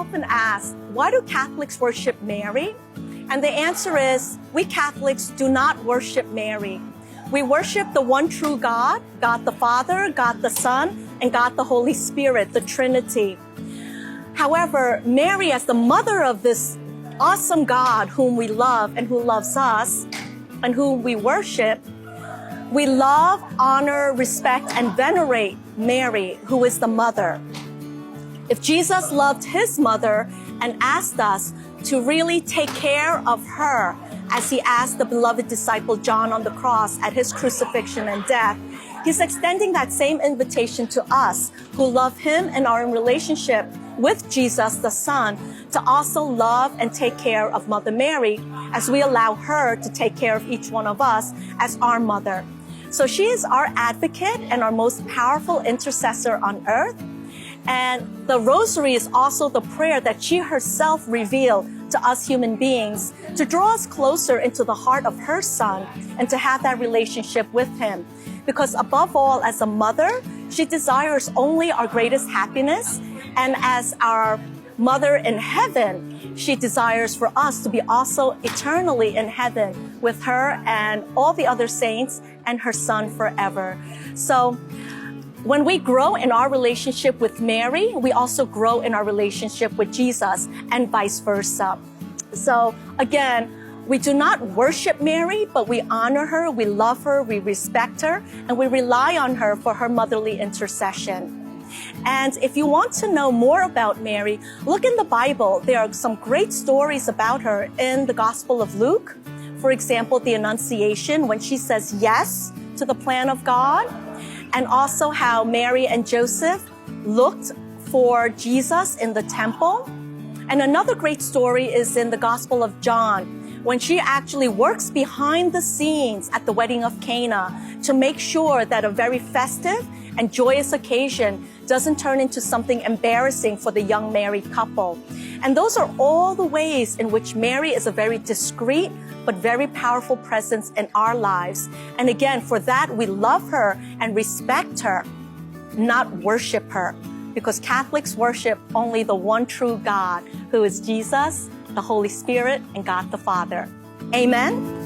often asked, why do Catholics worship Mary? And the answer is, we Catholics do not worship Mary. We worship the one true God, God the Father, God the Son, and God the Holy Spirit, the Trinity. However, Mary, as the mother of this awesome God whom we love and who loves us and whom we worship, we love, honor, respect, and venerate Mary, who is the mother. If Jesus loved his mother and asked us to really take care of her, as he asked the beloved disciple John on the cross at his crucifixion and death, he's extending that same invitation to us who love him and are in relationship with Jesus the Son to also love and take care of Mother Mary as we allow her to take care of each one of us as our mother. So she is our advocate and our most powerful intercessor on earth. And the rosary is also the prayer that she herself revealed to us human beings to draw us closer into the heart of her Son and to have that relationship with him. Because above all, as a mother, she desires only our greatest happiness. And as our mother in heaven, she desires for us to be also eternally in heaven with her and all the other saints and her Son forever. So when we grow in our relationship with Mary, we also grow in our relationship with Jesus and vice versa. So again, we do not worship Mary, but we honor her, we love her, we respect her, and we rely on her for her motherly intercession. And if you want to know more about Mary, look in the Bible. There are some great stories about her in the Gospel of Luke. For example, the Annunciation, when she says yes to the plan of God. And also how Mary and Joseph looked for Jesus in the temple. And another great story is in the Gospel of John, when she actually works behind the scenes at the wedding of Cana to make sure that a very festive and joyous occasion doesn't turn into something embarrassing for the young married couple. And those are all the ways in which Mary is a very discreet but very powerful presence in our lives. And again, for that, we love her and respect her, not worship her, because Catholics worship only the one true God, who is Jesus, the Holy Spirit, and God the Father. Amen.